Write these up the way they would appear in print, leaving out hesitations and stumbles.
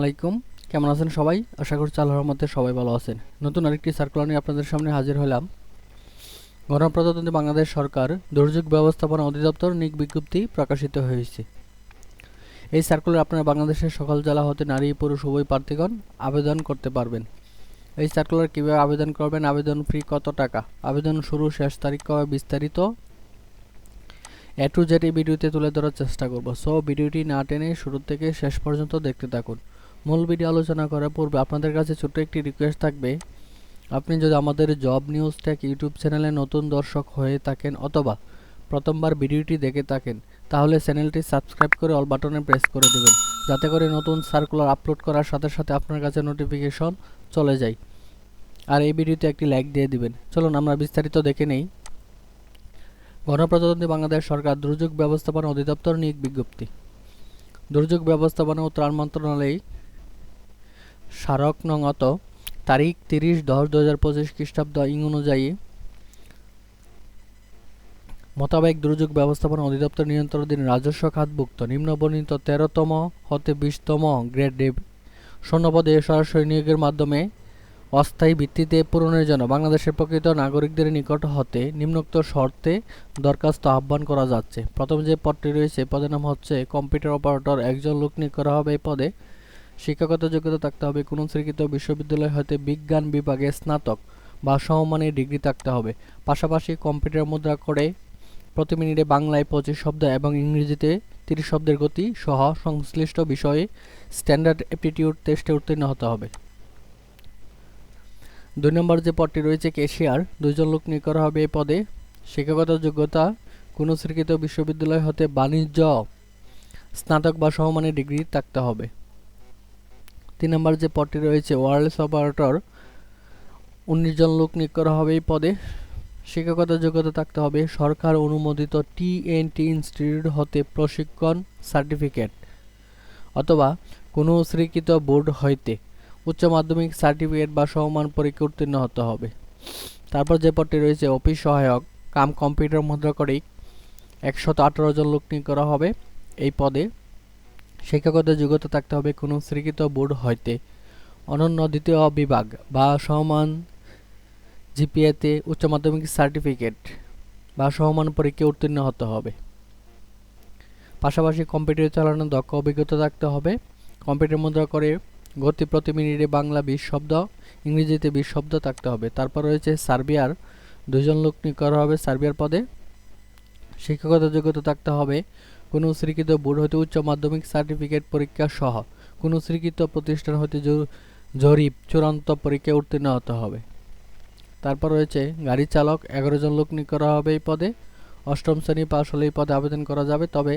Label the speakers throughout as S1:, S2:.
S1: আলাইকুম। কেমন আছেন সবাই? আশা করছি আল্লাহর রহমতে সবাই ভালো আছেন। নতুন আরেকটি সার্কুলার নিয়ে আপনাদের সামনে হাজির হলাম। গণপ্রজাতন্ত্রী বাংলাদেশ সরকার দুর্যোগ ব্যবস্থাপনা অধিদপ্তর নিয়োগ বিজ্ঞপ্তি প্রকাশিত হয়েছে। এই সার্কুলার আপনারা বাংলাদেশের সকল জেলা হতে নারী পুরুষ উভয় প্রার্থীগণ আবেদন করতে পারবেন। এই সার্কুলার কীভাবে আবেদন করবেন, আবেদন ফি কত টাকা, আবেদন শুরু শেষ তারিখ কবে, বিস্তারিত এ টু জেড এই ভিডিওতে তুলে ধরার চেষ্টা করব। সো ভিডিওটি না টেনে শুরু থেকে শেষ পর্যন্ত দেখতে থাকুন। মূল ভিডিও আলোচনা করার পূর্বে আপনাদের কাছে ছোট্ট একটি রিকোয়েস্ট থাকবে, আপনি যদি আমাদের জব নিউজ টেক ইউটিউব চ্যানেলে নতুন দর্শক হয়ে থাকেন অথবা প্রথমবার ভিডিওটি দেখে থাকেন, তাহলে চ্যানেলটি সাবস্ক্রাইব করে অল বাটনে প্রেস করে দেবেন, যাতে করে নতুন সার্কুলার আপলোড করার সাথে সাথে আপনার কাছে নোটিফিকেশন চলে যায়। আর এই ভিডিওতে একটি লাইক দিয়ে দিবেন। চলুন আমরা বিস্তারিত দেখে নেই। গণপ্রজাতন্ত্রী বাংলাদেশ সরকার দুর্যোগ ব্যবস্থাপনা অধিদপ্তর নিয়োগ বিজ্ঞপ্তি। দুর্যোগ ব্যবস্থাপনা ও ত্রাণ মন্ত্রণালয় স্মারক নং তারিখ 30/10/2025 খ্রিস্টাব্দ অনুযায়ী মোতাবেক দুর্যোগ ব্যবস্থাপনা অধিদপ্তর নিয়ন্ত্রণাধীন রাজস্ব খাতভুক্ত নিম্নবর্ণিত 13তম হতে 20তম গ্রেড শূন্যপদে সরাসরি নিয়োগের মাধ্যমে অস্থায়ী ভিত্তিতে পূরণের জন্য বাংলাদেশের প্রকৃত নাগরিকদের নিকট হতে নিম্নোক্ত শর্তে দরখাস্ত আহ্বান করা যাচ্ছে। প্রথম যে পদটি রয়েছে, পদের নাম হচ্ছে কম্পিউটার অপারেটর। একজন লোক নিয়োগ করা হবে। এই পদে শিক্ষাগত যোগ্যতা থাকতে হবে কোনো স্বীকৃত বিশ্ববিদ্যালয় হতে বিজ্ঞান বিভাগে স্নাতক বা সমমানের ডিগ্রি থাকতে হবে। পাশাপাশি কম্পিউটার মুদ্রা করে প্রতি মিনিটে বাংলায় 25 শব্দ এবং ইংরেজিতে 30 শব্দের গতি সহ সংশ্লিষ্ট বিষয়ে স্ট্যান্ডার্ড অ্যাপটিটিউড টেস্টে উত্তীর্ণ হতে হবে। 2 নম্বর যে পদটি রয়েছে ক্যাশিয়ার, 2 জন লোক নিয়োগ করা হবে। এই পদে শিক্ষাগত যোগ্যতা কোনো স্বীকৃত বিশ্ববিদ্যালয় হতে বাণিজ্য স্নাতক বা সমমানের ডিগ্রি থাকতে হবে। 3 নম্বর যে পদটি রয়েছে ওয়্যারলেস অপারেটর, 19 জন লোক নিয়োগ করা হবে। এই পদে শিক্ষাগত যোগ্যতা থাকতে হবে সরকার অনুমোদিত TNT ইনস্টিটিউট হতে প্রশিক্ষণ সার্টিফিকেট অথবা কোনো স্বীকৃত বোর্ড হইতে উচ্চ মাধ্যমিক সার্টিফিকেট বা সমমান পরীক্ষা উত্তীর্ণ হতে হবে। তারপর যে পদটি রয়েছে অফিস সহায়ক কাম কম্পিউটার মুদ্রাকরিক, 118 জন লোক নিয়োগ করা হবে। এই পদে শিক্ষাগত যোগ্যতা থাকতে হবে কোনো স্বীকৃত বোর্ড হইতে অনন্য দ্বিতীয় বিভাগ বা সমান জিপিএতে উচ্চ মাধ্যমিক সার্টিফিকেট বা সমমান পরীক্ষা উত্তীর্ণ হতে হবে। পাশাপাশি কম্পিউটার চালানোর দক্ষ অভিজ্ঞতা থাকতে হবে। কম্পিউটার মুদ্রা করে গতি প্রতি মিনিটে বাংলা 20 শব্দ, ইংরেজিতে 20 শব্দ থাকতে হবে। তারপর রয়েছে সার্বিয়ার, 2 জন লোক নিয়োগ করা হবে। সার্বিয়ার পদে শিক্ষাগত যোগ্যতা থাকতে হবে কোনো স্বীকৃত বোর্ড হতে উচ্চ মাধ্যমিক সার্টিফিকেট পরীক্ষা সহ কোনো স্বীকৃত প্রতিষ্ঠান হতে জরিপ চূড়ান্ত পরীক্ষায় উত্তীর্ণ হতে হবে। তারপর রয়েছে গাড়ি চালক, 11 জন লোক নিয়োগ করা হবে। এই পদে 8ম শ্রেণী পাস হলে এই পদে আবেদন করা যাবে, তবে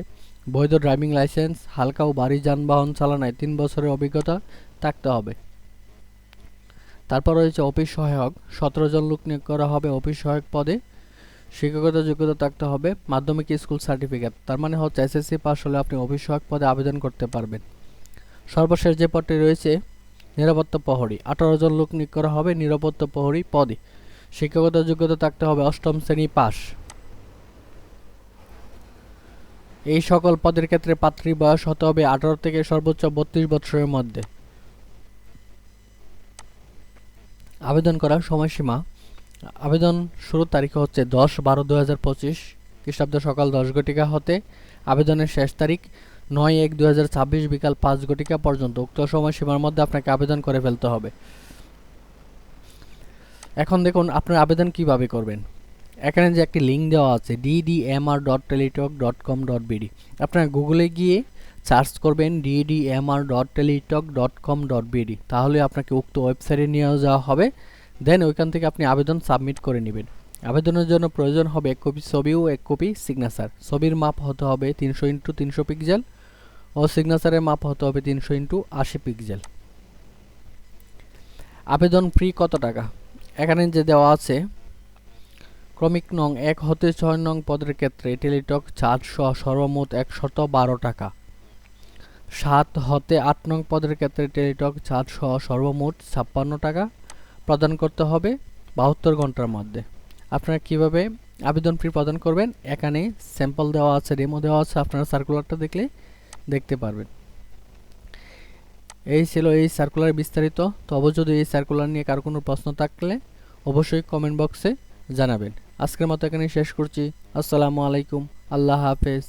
S1: বৈধ ড্রাইভিং লাইসেন্স, হালকা ও ভারী যানবাহন চালানায় 3 বছরের অভিজ্ঞতা থাকতে হবে। তারপর রয়েছে অফিস সহায়ক, 17 জন লোক নিয়োগ করা হবে। অফিস সহায়ক পদে শিক্ষাগত যোগ্যতা থাকতে হবে মাধ্যমিক স্কুল সার্টিফিকেট, তার মানে হচ্ছে SSC পাস হলে আপনি অফিস সহায়ক পদে আবেদন করতে পারবেন। সর্বশেষ যে পদটি রয়েছে নিরাপত্তা প্রহরী, 18 জন লোক নিয়োগ করা হবে। নিরাপত্তা প্রহরী পদে শিক্ষাগত যোগ্যতা থাকতে হবে 8ম শ্রেণী পাস। এই সকল পদের ক্ষেত্রে প্রার্থী বয়স হতে হবে 18 থেকে সর্বোচ্চ 32 বছরের মধ্যে। আবেদন করার সময়সীমা, আবেদন শুরুর তারিখ হচ্ছে 10/12/2025 খ্রিস্টাব্দ সকাল 10 ঘটিকা হতে আবেদনের শেষ তারিখ 9/1/2026 বিকাল 5 ঘটিকা পর্যন্ত। উক্ত সময়সীমার মধ্যে আপনাকে আবেদন করে ফেলতে হবে। এখন দেখুন আপনার আবেদন কিভাবে করবেন। এখানে যে একটি লিঙ্ক দেওয়া আছে ddmr.teletalk.com.bd, আপনারা গুগলে গিয়ে সার্চ করবেন ddmr.teletalk.com.bd, তাহলে আপনাকে উক্ত ওয়েবসাইটে নিয়ে যাওয়া হবে। দেন ওইখান থেকে আপনি আবেদন সাবমিট করে নেবেন। আবেদনের জন্য প্রয়োজন হবে 1 কপি ছবি ও 1 কপি সিগনেচার। ছবির মাপ হতে হবে 300x300 পিক্সেল ও সিগনেচারের মাপ হতে হবে 300x80 পিক্সেল। আবেদন ফি কত টাকা, এখানে যে দেওয়া আছে ক্রমিক নং 1 হতে 6 নং পদের ক্ষেত্রে টেলিটক চার্জ সহ সর্বমোট 112 টাকা। 7 হতে 8 নং পদের ক্ষেত্রে টেলিটক চার্জ সহ সর্বমোট 56 টাকা প্রদান করতে হবে 72 ঘন্টার মধ্যে। আপনারা কিভাবে আবেদন ফি প্রদান করবেন, এখানে স্যাম্পল দেওয়া আছে, ডেমো দেওয়া আছে, আপনারা সার্কুলারটা দেখলে দেখতে পারবেন। এই ছিল এই সার্কুলার বিস্তারিত। তো অবশ্যই যদি এই সার্কুলার নিয়ে কারো কোনো প্রশ্ন থাকলে অবশ্যই কমেন্ট বক্সে জানাবেন। আজকের মতো এখানেই শেষ করছি। আসসালামু আলাইকুম, আল্লাহ হাফেজ।